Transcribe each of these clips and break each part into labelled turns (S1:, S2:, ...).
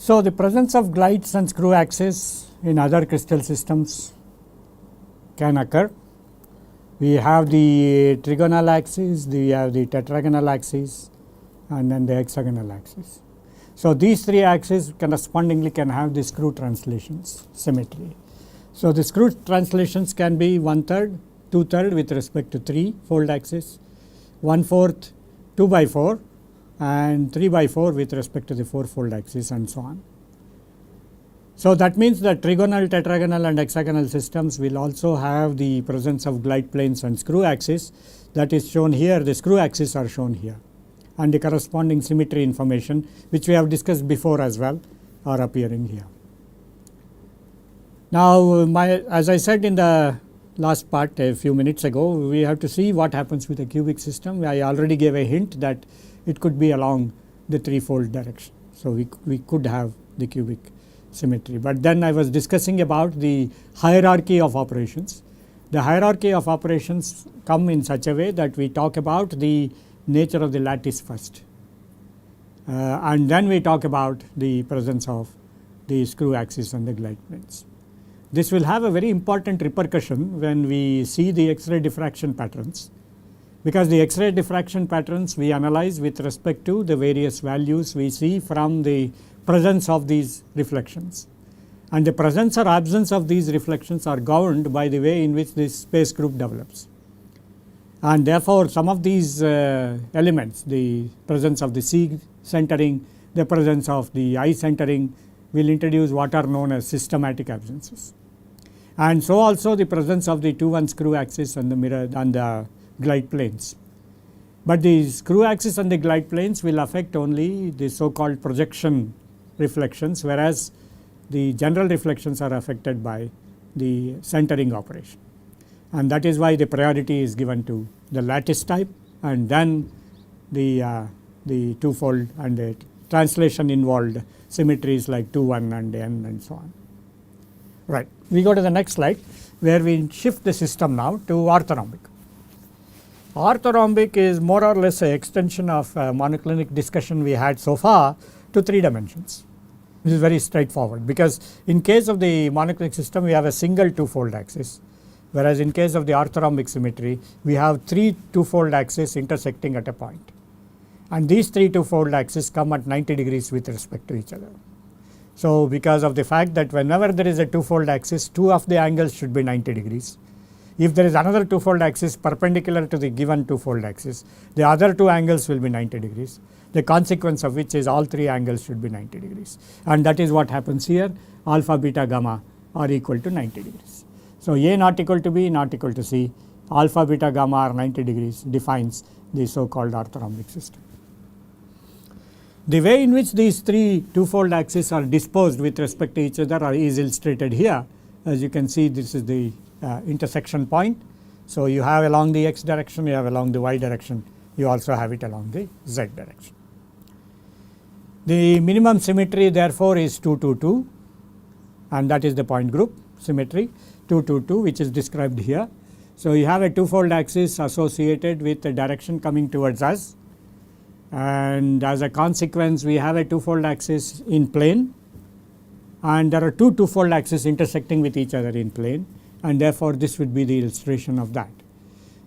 S1: So, the presence of glides and screw axes in other crystal systems can occur. We have the trigonal axis, we have the tetragonal axis, and then the hexagonal axis. So, these three axes correspondingly can have the screw translations symmetry. So, the screw translations can be 1/3, 2/3 with respect to 3-fold axis, 1/4, 2/4 and 3/4 with respect to the 4-fold axis, and so on. So, that means that trigonal, tetragonal and hexagonal systems will also have the presence of glide planes and screw axis. That is shown here, the screw axis are shown here, and the corresponding symmetry information which we have discussed before as well are appearing here. Now, as I said in the last part a few minutes ago, we have to see what happens with a cubic system. I already gave a hint that it could be along the 3-fold direction. So, we could have the cubic symmetry, but then I was discussing about the hierarchy of operations. The hierarchy of operations come in such a way that we talk about the nature of the lattice first, and then we talk about the presence of the screw axis and the glide planes. This will have a very important repercussion when we see the X-ray diffraction patterns, because the X-ray diffraction patterns we analyze with respect to the various values we see from the presence of these reflections, and the presence or absence of these reflections are governed by the way in which this space group develops. And therefore, some of these elements, the presence of the C centering, the presence of the I centering, will introduce what are known as systematic absences. And so also the presence of the 2-1 screw axis and the mirror and the glide planes. But the screw axis and the glide planes will affect only the so called projection reflections, whereas the general reflections are affected by the centering operation. And that is why the priority is given to the lattice type, and then the 2-fold and the translation involved symmetries like 2-1 and n and so on. Right. We go to the next slide where we shift the system now to orthorhombic. Orthorhombic is more or less an extension of monoclinic discussion we had so far to 3 dimensions. This is very straightforward, because in case of the monoclinic system we have a single 2-fold axis, whereas in case of the orthorhombic symmetry we have 3 2-fold axes intersecting at a point, and these 3 2-fold axes come at 90 degrees with respect to each other. So, because of the fact that whenever there is a 2-fold axis, 2 of the angles should be 90 degrees. If there is another 2-fold axis perpendicular to the given 2-fold axis, the other 2 angles will be 90 degrees. The consequence of which is all 3 angles should be 90 degrees, and that is what happens here. Alpha, beta, gamma are equal to 90 degrees. So, A not equal to B not equal to C, alpha, beta, gamma are 90 degrees defines the so called orthorhombic system. The way in which these 3 2-fold axes are disposed with respect to each other is illustrated here. As you can see, this is the intersection point. So, you have along the x direction, you have along the y direction, you also have it along the z direction. The minimum symmetry therefore is 2, 2, 2, and that is the point group symmetry 2, 2, 2, which is described here. So, you have a 2-fold axis associated with a direction coming towards us, and as a consequence we have a 2-fold axis in plane, and there are 2 2-fold axes intersecting with each other in plane, and therefore this would be the illustration of that.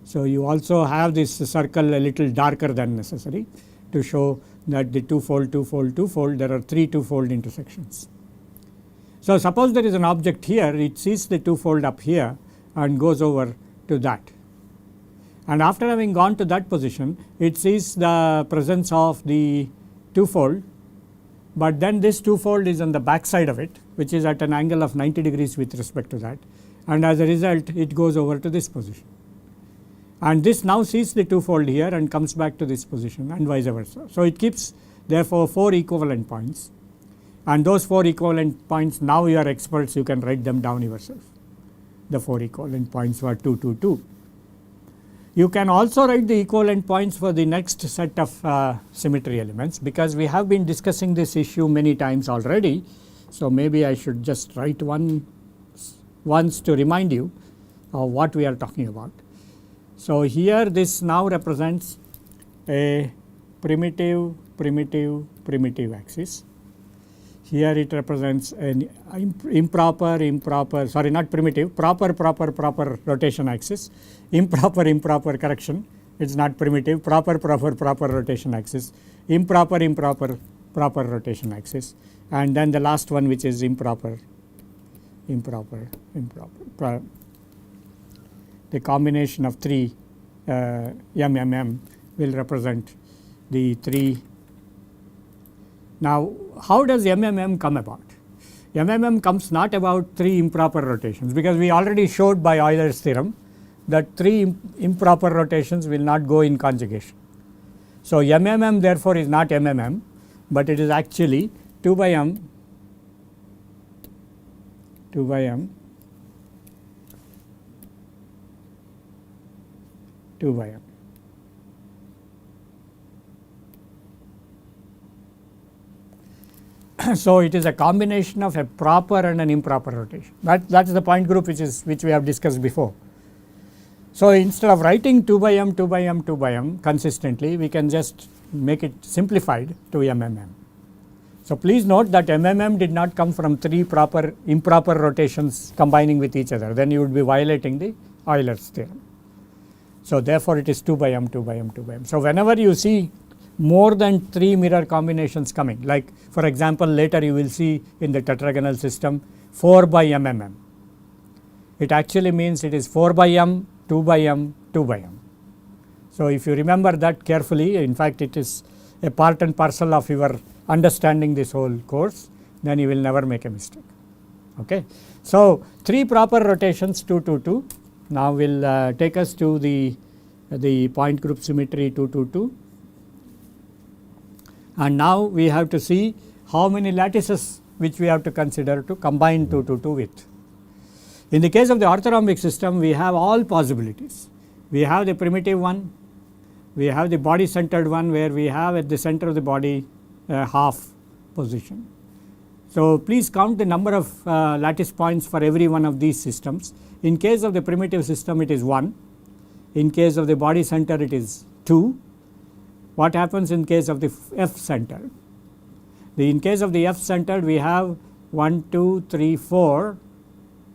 S1: So, you also have this circle a little darker than necessary to show that the 2-fold, 2-fold, 2-fold, there are 3 2-fold intersections. So, suppose there is an object here, it sees the 2-fold up here and goes over to that, and after having gone to that position it sees the presence of the 2-fold, but then this 2-fold is on the back side of it, which is at an angle of 90 degrees with respect to that, and as a result it goes over to this position, and this now sees the 2-fold here and comes back to this position and vice versa. So, it keeps therefore 4 equivalent points, and those 4 equivalent points, now you are experts, you can write them down yourself. The 4 equivalent points were 2, 2, 2. You can also write the equivalent points for the next set of symmetry elements, because we have been discussing this issue many times already. So, maybe I should just write once to remind you of what we are talking about. So, here this now represents a primitive axis. here it represents an proper rotation axis, improper correction, it is not primitive, proper rotation axis, improper rotation axis, and then the last one which is improper. The combination of 3 MMM will represent the 3. Now, how does MMM come about? MMM comes not about 3 improper rotations, because we already showed by Euler's theorem that 3 improper rotations will not go in conjugation. So, MMM therefore is not MMM, but it is actually 2 by m So, it is a combination of a proper and an improper rotation. That is the point group which we have discussed before. So, instead of writing 2 by m consistently, we can just make it simplified to MMM. So, please note that MMM did not come from 3 improper rotations combining with each other, then you would be violating the Euler's theorem. So, therefore, it is 2 by m. So, whenever you see more than 3 mirror combinations coming, like for example, later you will see in the tetragonal system 4 by MMM. It actually means it is 4 by m, 2 by m, 2 by m. So, if you remember that carefully, in fact, it is a part and parcel of your understanding this whole course, then you will never make a mistake. Okay. So, 3 proper rotations 2, 2, 2 now will take us to the point group symmetry 2, 2, 2. And now we have to see how many lattices which we have to consider to combine 2, 2, 2 with. In the case of the orthorhombic system, we have all possibilities. We have the primitive one, we have the body centered one, where we have at the center of the body a half position. So, please count the number of lattice points for every one of these systems. In case of the primitive system, it is 1. In case of the body center, it is 2. What happens in case of the F centered? In case of the F centered, we have 1, 2, 3, 4,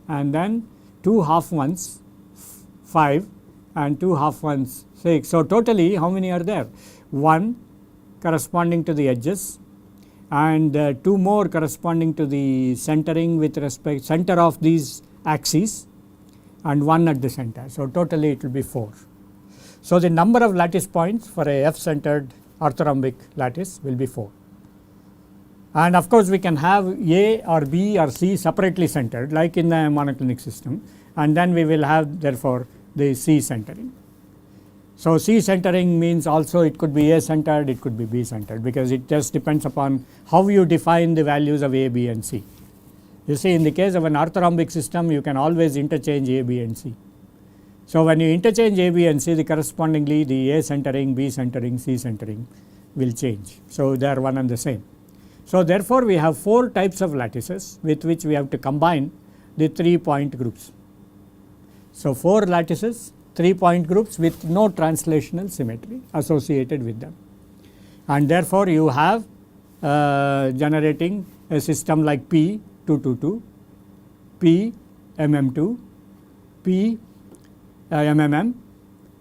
S1: and then 2 half ones 5 and 2 half ones 6. So, totally how many are there? 1 corresponding to the edges, and 2 more corresponding to the centering with respect center of these axes, and 1 at the center. So, totally it will be 4. So, the number of lattice points for a F centered orthorhombic lattice will be 4. And of course, we can have A or B or C separately centered, like in the monoclinic system, and then we will have therefore the C centering. So, C centering means also it could be A centered, it could be B centered, because it just depends upon how you define the values of A, B and C. You see, in the case of an orthorhombic system, you can always interchange A, B and C. So, when you interchange A, B and C, the correspondingly the A centering, B centering, C centering will change. So, they are one and the same. So, therefore, we have 4 types of lattices with which we have to combine the 3 point groups. So, 4 lattices, 3 point groups with no translational symmetry associated with them. And therefore, you have generating a system like P 2, 2, 2, P MM2, P MMM.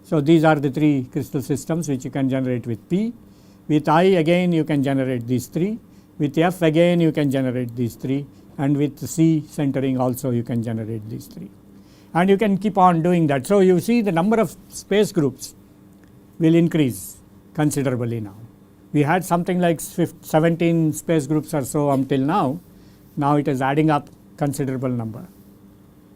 S1: So, these are the 3 crystal systems which you can generate with P. With I again you can generate these 3, with F again you can generate these 3, and with C centering also you can generate these 3, and you can keep on doing that. So, you see the number of space groups will increase considerably now. We had something like 17 space groups or so until now. Now, it is adding up considerable number.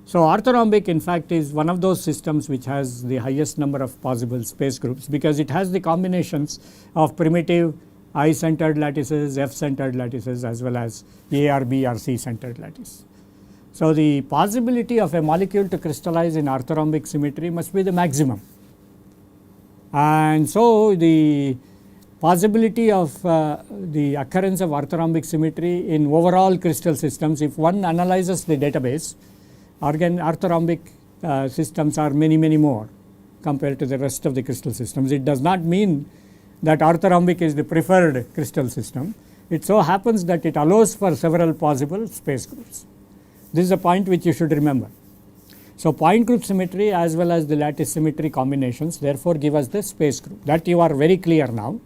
S1: So, orthorhombic in fact is one of those systems which has the highest number of possible space groups, because it has the combinations of primitive I centered lattices, F centered lattices, as well as A or B or C centered lattice. So, the possibility of a molecule to crystallize in orthorhombic symmetry must be the maximum, and so the possibility of the occurrence of orthorhombic symmetry in overall crystal systems, if one analyzes the database, orthorhombic systems are many more compared to the rest of the crystal systems. It does not mean that orthorhombic is the preferred crystal system, it so happens that it allows for several possible space groups. This is a point which you should remember. So, point group symmetry as well as the lattice symmetry combinations therefore give us the space group, that you are very clear now.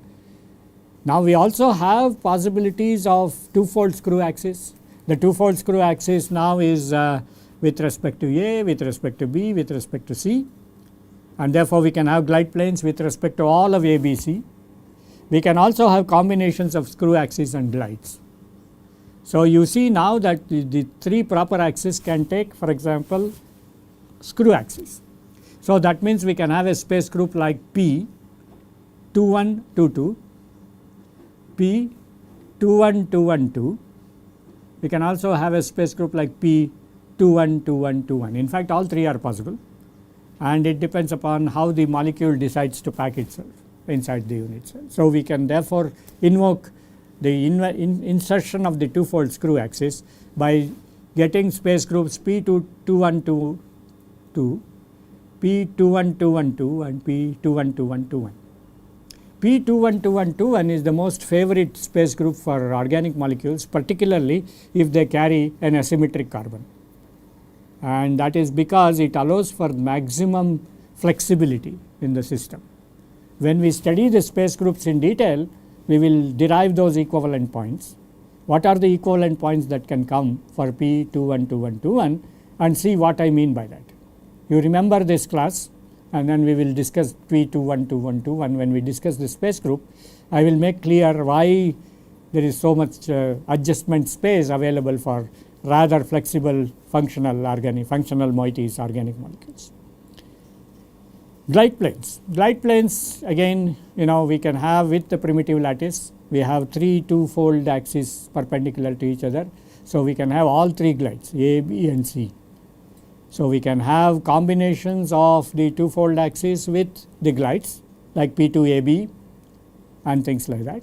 S1: Now, we also have possibilities of two-fold screw axis. The two-fold screw axis now is with respect to A, with respect to B, with respect to C, and therefore, we can have glide planes with respect to all of A, B, C. We can also have combinations of screw axis and glides. So, you see now that the three proper axes can take, for example, screw axis. So, that means we can have a space group like P 2 1 2 2, P 2 1 2 1 2. We can also have a space group like P 2 1 2 1 2 1. In fact, all three are possible, and it depends upon how the molecule decides to pack itself inside the unit cell. So, we can therefore invoke the insertion of the two-fold screw axis by getting space groups P 2 2 1 2 2, P 2 1 2 1 2 and P 2 1 2 1 2 1. P 2 1 2 1 2 1 is the most favorite space group for organic molecules, particularly if they carry an asymmetric carbon, and that is because it allows for maximum flexibility in the system. When we study the space groups in detail, we will derive those equivalent points. What are the equivalent points that can come for P 2 1 2 1 2 1, and see what I mean by that. You remember this class, and then we will discuss P 2 1 2 1 2 1. When we discuss the space group, I will make clear why there is so much adjustment space available for rather flexible functional moieties organic molecules. Glide planes again, we can have with the primitive lattice, we have three two-fold axes perpendicular to each other. So, we can have all three glides A, B and C. So, we can have combinations of the two-fold axis with the glides like P2AB and things like that.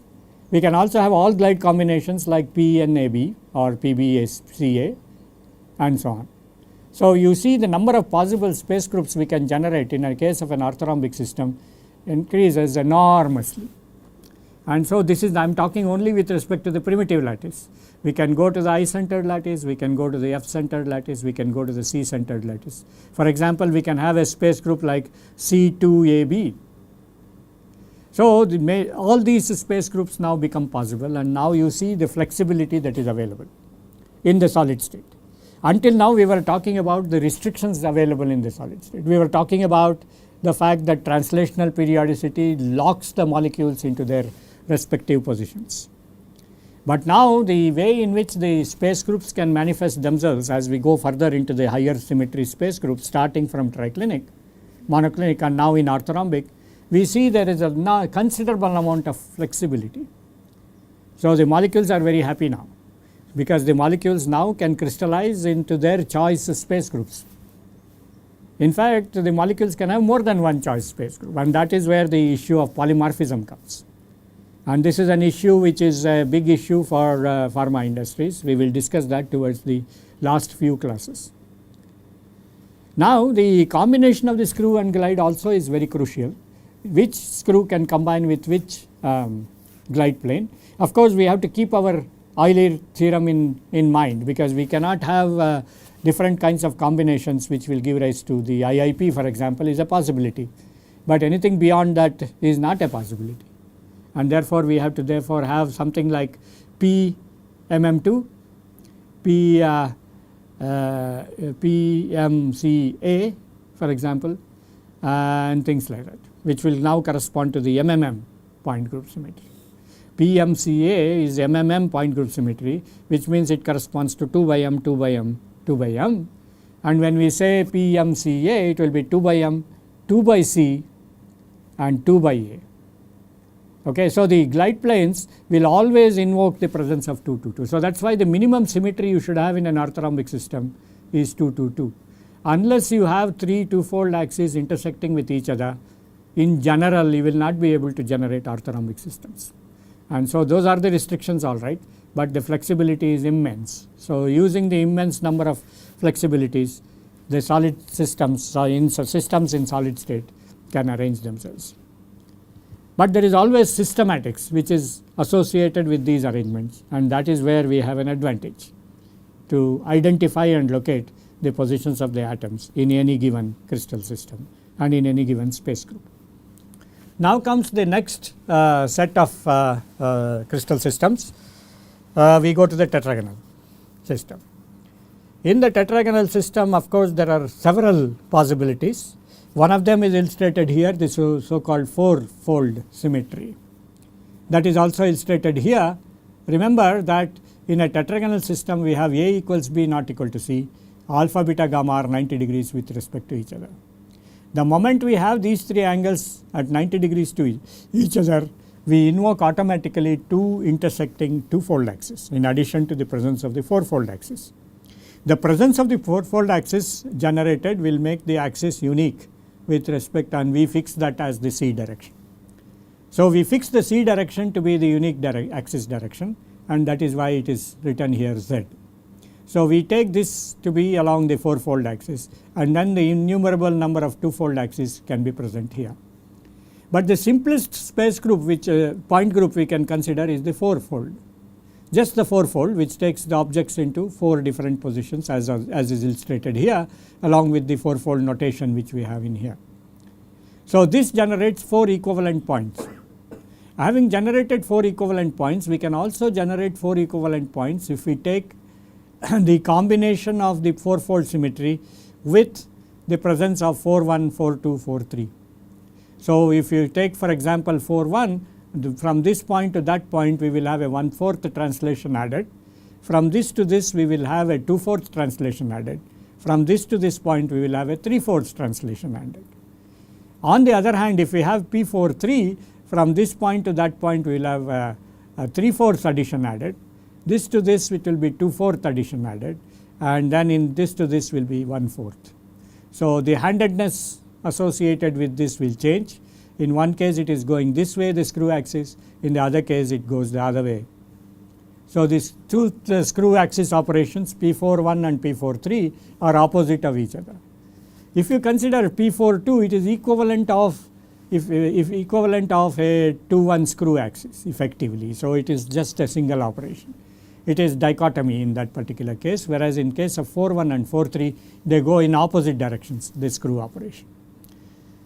S1: We can also have all glide combinations like PNAB or PBCA and so on. So, you see the number of possible space groups we can generate in a case of an orthorhombic system increases enormously. And so, this is I am talking only with respect to the primitive lattice. We can go to the I-centered lattice, we can go to the F-centered lattice, we can go to the C-centered lattice. For example, we can have a space group like C2AB. So, all these space groups now become possible, and now you see the flexibility that is available in the solid state. Until now, we were talking about the restrictions available in the solid state. We were talking about the fact that translational periodicity locks the molecules into their respective positions. But now, the way in which the space groups can manifest themselves as we go further into the higher symmetry space groups, starting from triclinic, monoclinic and now in orthorhombic, we see there is a considerable amount of flexibility. So, the molecules are very happy now, because the molecules now can crystallize into their choice space groups. In fact, the molecules can have more than one choice space group, and that is where the issue of polymorphism comes. And this is an issue which is a big issue for pharma industries. We will discuss that towards the last few classes. Now, the combination of the screw and glide also is very crucial. Which screw can combine with which glide plane? Of course, we have to keep our Euler theorem in mind, because we cannot have different kinds of combinations which will give rise to the IIP, for example, is a possibility, but anything beyond that is not a possibility. And therefore, we have to have something like PMM2, PMCA, for example, and things like that, which will now correspond to the MMM point group symmetry. PMCA is MMM point group symmetry, which means it corresponds to 2 by M, 2 by M, 2 by M. And when we say PMCA, it will be 2 by M, 2 by C and 2 by A. Okay, so, the glide planes will always invoke the presence of 2 2 2. So, that is why the minimum symmetry you should have in an orthorhombic system is 2 2 2. Unless you have three two-fold axes intersecting with each other, in general you will not be able to generate orthorhombic systems. And so, those are the restrictions, all right, but the flexibility is immense. So, using the immense number of flexibilities, the solid systems in solid state can arrange themselves. But there is always systematics which is associated with these arrangements, and that is where we have an advantage to identify and locate the positions of the atoms in any given crystal system and in any given space group. Now comes the next set of crystal systems. We go to the tetragonal system. In the tetragonal system, of course, there are several possibilities. One of them is illustrated here, the so-called four-fold symmetry. That is also illustrated here. Remember that in a tetragonal system we have A equals B not equal to C, alpha, beta, gamma are 90 degrees with respect to each other. The moment we have these three angles at 90 degrees to each other, we invoke automatically two intersecting two-fold axes in addition to the presence of the four-fold axis. The presence of the four-fold axis generated will make the axis unique with respect, and we fix that as the C direction. So, we fix the C direction to be the unique axis direction, and that is why it is written here Z. So, we take this to be along the four-fold axis, and then the innumerable number of two-fold axes can be present here. But the simplest space group which point group we can consider is the four-fold. Just the four-fold, which takes the objects into four different positions as is illustrated here, along with the four-fold notation which we have in here. So, this generates four equivalent points. Having generated four equivalent points, we can also generate four equivalent points if we take the combination of the four-fold symmetry with the presence of 4 1, 4 2, 4 3. So, if you take for example 4 1, from this point to that point we will have a 1/4 translation added. From this to this we will have a 2/4 translation added. From this to this point we will have a 3/4 translation added. On the other hand, if we have P4 3, from this point to that point we will have a 3/4 addition added. This to this it will be 2/4 addition added, and then in this to this will be 1/4. So, the handedness associated with this will change. In one case it is going this way, the screw axis, in the other case it goes the other way. So, these two screw axis operations P41 and P43 are opposite of each other. If you consider P42, it is equivalent of if equivalent of a 2-1 screw axis effectively. So, it is just a single operation. It is dichotomy in that particular case, whereas in case of 4-1 and 4-3 they go in opposite directions, the screw operation.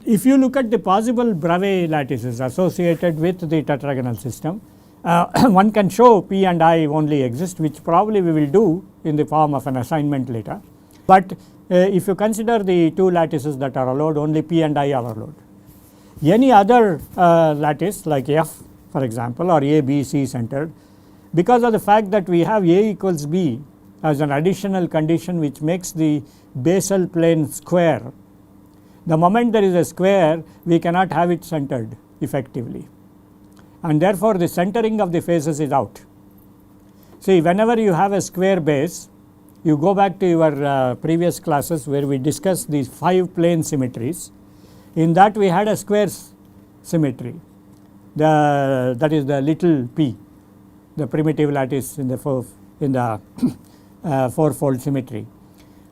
S1: If you look at the possible Bravais lattices associated with the tetragonal system, one can show P and I only exist, which probably we will do in the form of an assignment later. But if you consider the two lattices that are allowed, only P and I are allowed. Any other lattice like F for example, or A, B, C centered, because of the fact that we have A equals B as an additional condition which makes the basal plane square. The moment there is a square, we cannot have it centered effectively, and therefore the centering of the faces is out. See, whenever you have a square base, you go back to your previous classes where we discussed these 5 plane symmetries. In that we had a square symmetry, that is the little p, the primitive lattice in the four-fold symmetry.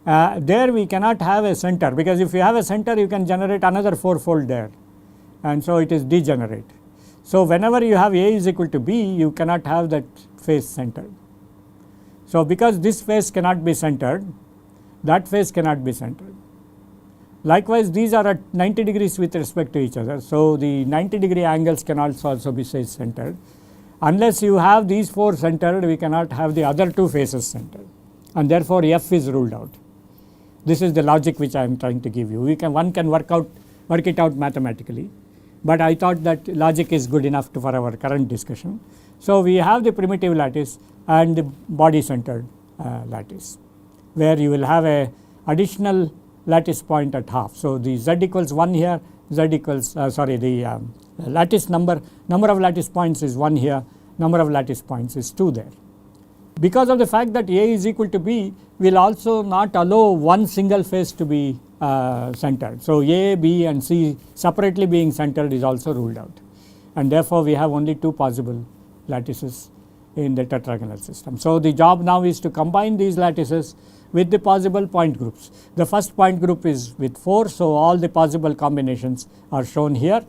S1: There we cannot have a center, because if you have a center you can generate another four-fold there, and so it is degenerate. So, whenever you have A is equal to B, you cannot have that face centered. So, because this face cannot be centered, that face cannot be centered. Likewise, these are at 90 degrees with respect to each other. So, the 90-degree angles can also be centered. Unless you have these 4 centered, we cannot have the other 2 faces centered, and therefore F is ruled out. This is the logic which I am trying to give you. One can work it out mathematically, but I thought that logic is good enough for our current discussion. So, we have the primitive lattice and the body centered lattice, where you will have a additional lattice point at half. So, the Z equals 1 here, Z equals the lattice number of lattice points is 1 here, number of lattice points is 2 there. Because of the fact that A is equal to B, we will also not allow one single face to be centered. So, A, B and C separately being centered is also ruled out, and therefore, we have only 2 possible lattices in the tetragonal system. So, the job now is to combine these lattices with the possible point groups. The first point group is with 4, so all the possible combinations are shown here.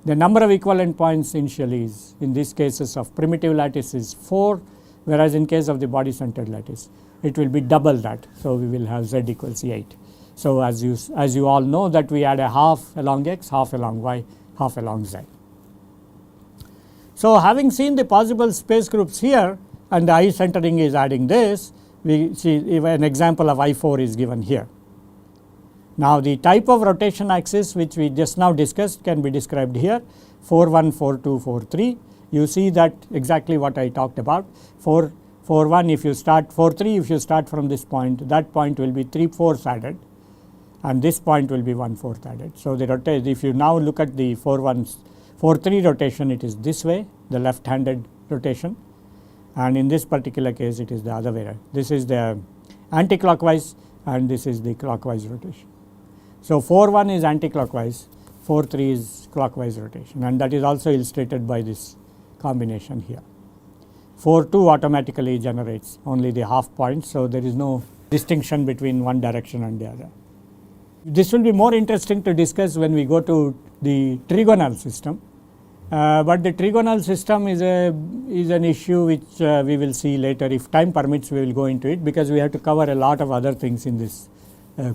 S1: The number of equivalent points initially is, in these cases of primitive lattice, is 4, whereas in case of the body centered lattice it will be double that. So, we will have z equals 8. So, as you all know that we add a half along x, half along y, half along z. So, having seen the possible space groups here and the I centering is adding this, we see an example of I4 is given here. Now, the type of rotation axis which we just now discussed can be described here 4 1, 4 2, 4 3. You see that exactly what I talked about. 4 1 if you start 4 3 if you start from this point, that point will be 3/4 added and this point will be 1/4 added. So, the rotate, if you now look at the 4 3 rotation, it is this way, the left handed rotation, and in this particular case it is the other way. This is the anti-clockwise and this is the clockwise rotation. So, 4 1 is anti-clockwise, 4 3 is clockwise rotation, and that is also illustrated by this combination here. 4 2 automatically generates only the half point. So, there is no distinction between one direction and the other. This will be more interesting to discuss when we go to the trigonal system, but the trigonal system is an issue which we will see later. If time permits, we will go into it, because we have to cover a lot of other things in this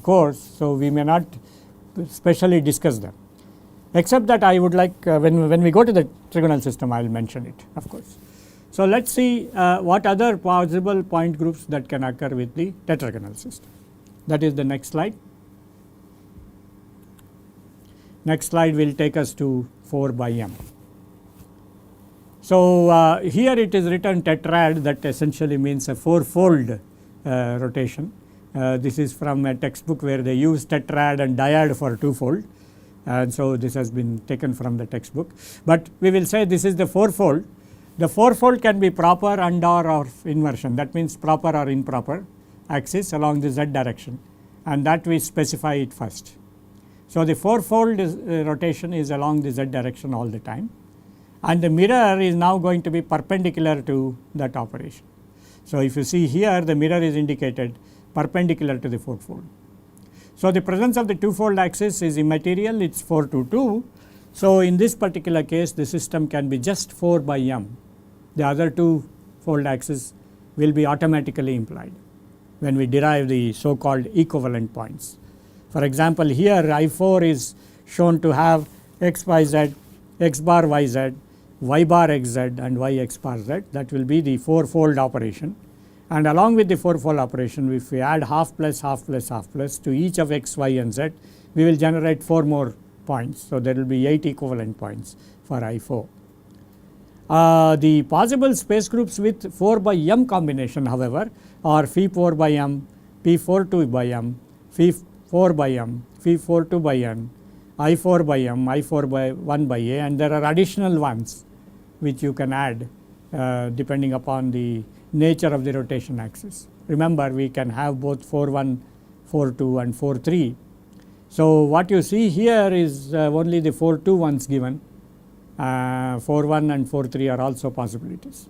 S1: course. So, we may not specially discuss them, except that I would like when we go to the trigonal system I will mention it, of course. So, let us see what other possible point groups that can occur with the tetragonal system. That is the next slide. Next slide will take us to 4 by m. So, here it is written tetrad, that essentially means a 4-fold rotation. This is from a textbook where they use tetrad and dyad for 2-fold, and so this has been taken from the textbook, but we will say this is the 4-fold. The 4-fold can be proper and or inversion, that means proper or improper axis along the z direction, and that we specify it first. So, the 4-fold rotation is along the z direction all the time, and the mirror is now going to be perpendicular to that operation. So, if you see here, the mirror is indicated perpendicular to the 4-fold. So, the presence of the 2-fold axis is immaterial, it is 4 to 2. So, in this particular case the system can be just 4 by m. The other 2-fold axis will be automatically implied when we derive the so called equivalent points. For example, here I4 is shown to have x by z, x bar y z, y bar x z and y x bar z. That will be the 4-fold operation, and along with the 4-fold operation, if we add half plus half plus half plus to each of x, y and z, we will generate 4 more points. So, there will be 8 equivalent points for I4. The possible space groups with 4 by m combination, however, are phi 4 by m, p 4 2 by m, phi 4 by m, phi 4 2 by n, I 4 by m, I 4 by 1 by a, and there are additional ones which you can add depending upon the nature of the rotation axis. Remember, we can have both 4 1, 4 2 and 4 3. So, what you see here is only the 4 2 ones given, 4 1 and 4 3 are also possibilities.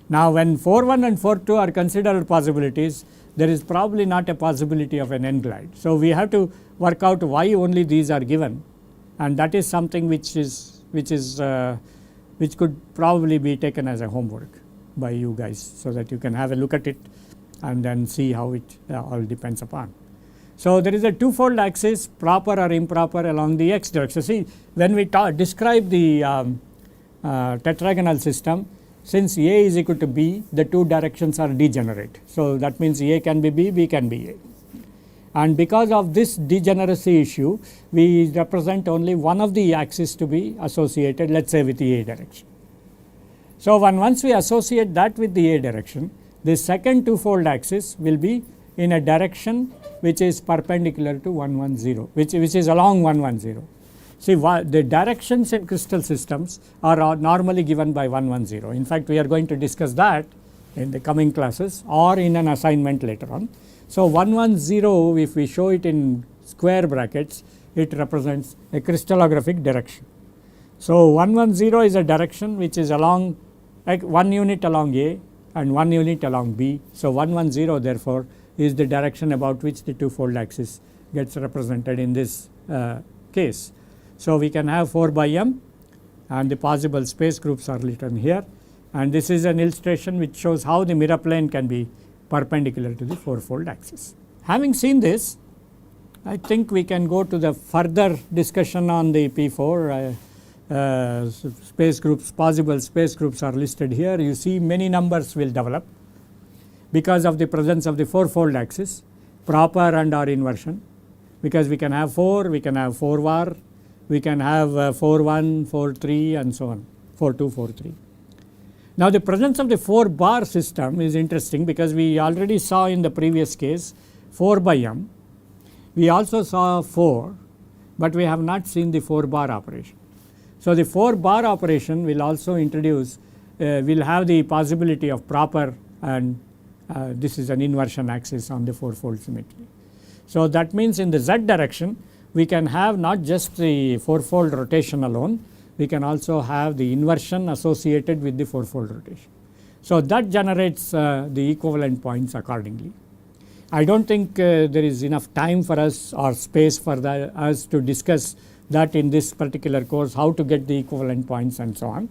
S1: Now, when 4 1 and 4 2 are considered possibilities, there is probably not a possibility of an end glide. So, we have to work out why only these are given, and that is something which could probably be taken as a homework by you guys, so that you can have a look at it and then see how it all depends upon. So, there is a 2-fold axis, proper or improper, along the x direction. See, when we describe the tetragonal system, since A is equal to B, the 2 directions are degenerate. So, that means A can be B, B can be A. And because of this degeneracy issue, we represent only one of the axes to be associated, let us say, with the A direction. So, once we associate that with the A direction, the second 2-fold axis will be in a direction which is perpendicular to 1 1 0, which is along 1 1 0. See, the directions in crystal systems are normally given by 1 1 0. In fact, we are going to discuss that in the coming classes or in an assignment later on. So, 1 1 0, if we show it in square brackets, it represents a crystallographic direction. So, 1 1 0 is a direction which is along, like 1 unit along A and 1 unit along B. So, 1 1 0 therefore is the direction about which the 2-fold axis gets represented in this case. So, we can have 4 by m and the possible space groups are written here, and this is an illustration which shows how the mirror plane can be perpendicular to the four-fold axis. Having seen this, I think we can go to the further discussion on the P4. Space groups, possible space groups are listed here. You see many numbers will develop because of the presence of the four-fold axis, proper and or inversion, because we can have 4, we can have 4 var, we can have 4 1, 4 3 and so on, 4 2, 4 3. Now the presence of the 4 bar system is interesting because we already saw in the previous case 4 by m. We also saw 4, but we have not seen the 4 bar operation. So the 4 bar operation will also introduce, will have the possibility of proper, and this is an inversion axis on the four-fold symmetry. So that means in the z direction we can have not just the four-fold rotation alone, we can also have the inversion associated with the four-fold rotation. So that generates the equivalent points accordingly. I do not think there is enough time for us or space for us to discuss that in this particular course, how to get the equivalent points and so on.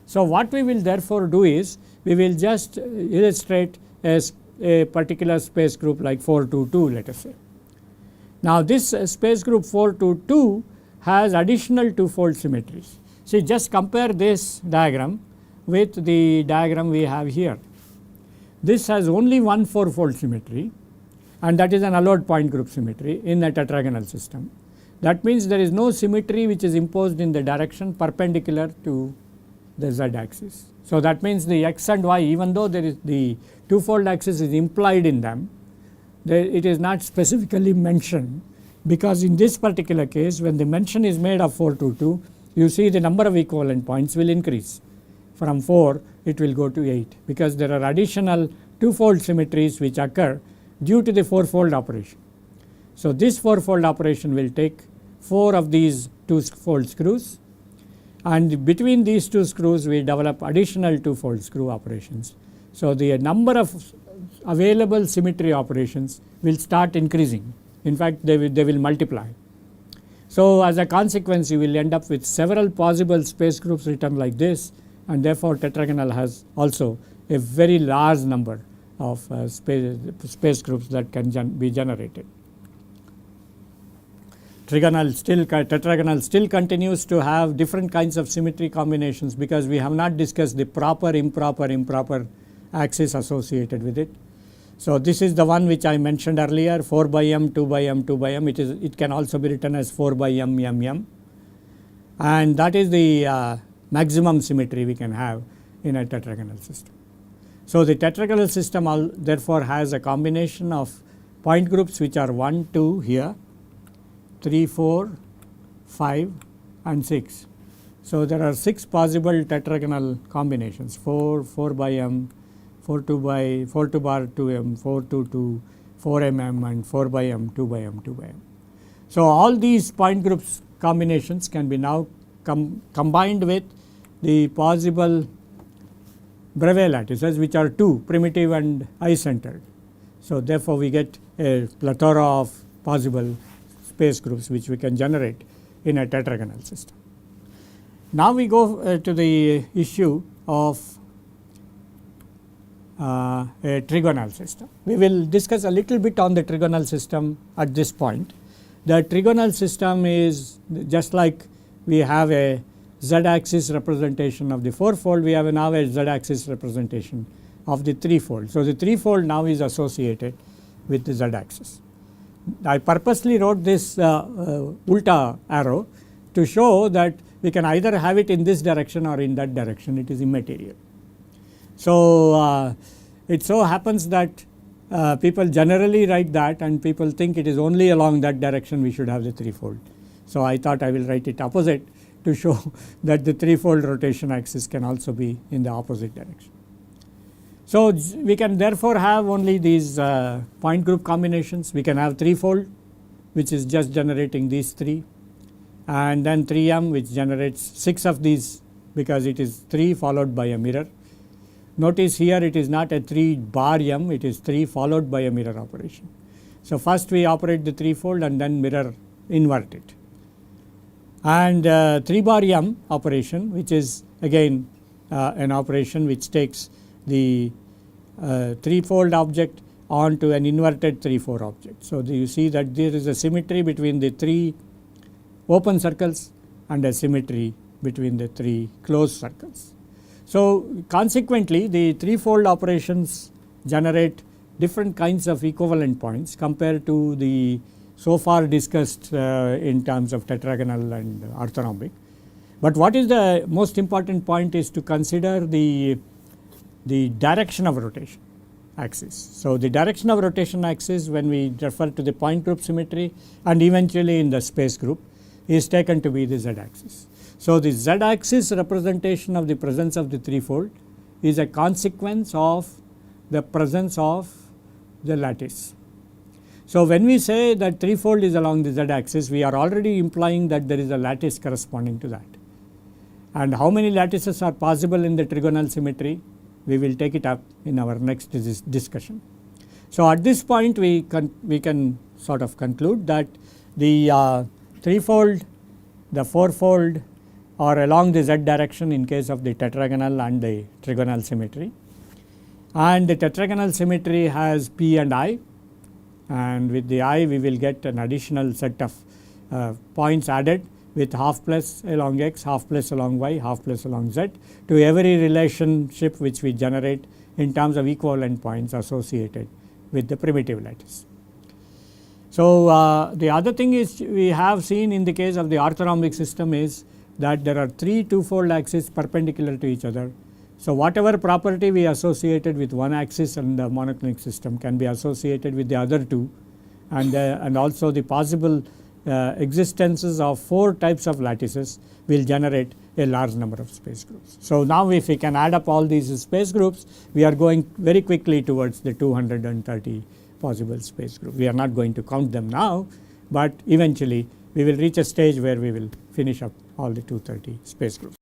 S1: So what we will therefore do is, we will just illustrate as a particular space group like 4 2 2, let us say. Now this space group 4 2 2 has additional two-fold symmetries. See, just compare this diagram with the diagram we have here. This has only one four-fold symmetry, and that is an allowed point group symmetry in a tetragonal system. That means there is no symmetry which is imposed in the direction perpendicular to the z axis. So that means the x and y, even though there is the two-fold axis is implied in them, it is not specifically mentioned, because in this particular case when the mention is made of 4 2 2, you see the number of equivalent points will increase. From 4 it will go to 8, because there are additional two-fold symmetries which occur due to the four-fold operation. So this four-fold operation will take 4 of these two-fold screws, and between these two screws we develop additional two-fold screw operations. So the number of available symmetry operations will start increasing. In fact, they will multiply. So as a consequence you will end up with several possible space groups written like this, and therefore tetragonal has also a very large number of space groups that can be generated. Tetragonal still continues to have different kinds of symmetry combinations, because we have not discussed the proper, improper axis associated with it. So this is the one which I mentioned earlier, 4 by m, 2 by m, 2 by m. It can also be written as 4 by m, m, m, and that is the maximum symmetry we can have in a tetragonal system. So the tetragonal system therefore has a combination of point groups which are 1 2 here, 3 4 5 and 6. So there are 6 possible tetragonal combinations: 4 4 by m, 4 2 bar 2 m, 4 2 2, 4 mm and 4 by m, 2 by m, 2 by m. So all these point groups combinations can be now combined with the possible Bravais lattices, which are 2, primitive and eye-centered. So therefore we get a plethora of possible space groups which we can generate in a tetragonal system. Now we go to the issue of a trigonal system. We will discuss a little bit on the trigonal system at this point. The trigonal system is just like we have a z-axis representation of the fourfold, we have now a z-axis representation of the threefold. So the threefold now is associated with the z-axis. I purposely wrote this ulta arrow to show that we can either have it in this direction or in that direction, it is immaterial. So it so happens that people generally write that, and people think it is only along that direction we should have the threefold. So I thought I will write it opposite to show that the threefold rotation axis can also be in the opposite direction. So we can therefore have only these point group combinations. We can have threefold, which is just generating these 3, and then 3m, which generates 6 of these, because it is 3 followed by a mirror. Notice here it is not a 3 bar m, it is 3 followed by a mirror operation. So first we operate the threefold and then mirror invert it. and 3 bar m operation, which is again an operation which takes the 3-fold object onto an inverted 3-4 object. So, you see that there is a symmetry between the 3 open circles and a symmetry between the 3 closed circles. So, consequently the 3-fold operations generate different kinds of equivalent points compared to the so far discussed in terms of tetragonal and orthorhombic. But what is the most important point is to consider the direction of rotation axis. So, the direction of rotation axis when we refer to the point group symmetry and eventually in the space group is taken to be the z axis. So, the z axis representation of the presence of the 3-fold is a consequence of the presence of the lattice. So, when we say that 3-fold is along the z axis, we are already implying that there is a lattice corresponding to that. And how many lattices are possible in the trigonal symmetry? We will take it up in our next discussion. So, at this point we can sort of conclude that the 3-fold, the 4-fold are along the z direction in case of the tetragonal and the trigonal symmetry, and the tetragonal symmetry has p and I, and with the I we will get an additional set of points added with half plus along x, half plus along y, half plus along z to every relationship which we generate in terms of equivalent points associated with the primitive lattice. So, the other thing is we have seen in the case of the orthorhombic system is that there are 3 2-fold axes perpendicular to each other. So, whatever property we associated with one axis in the monoclinic system can be associated with the other 2, and also the possible existences of 4 types of lattices will generate a large number of space groups. So, now if we can add up all these space groups, we are going very quickly towards the 230 possible space groups. We are not going to count them now, but eventually we will reach a stage where we will finish up all the 230 space groups.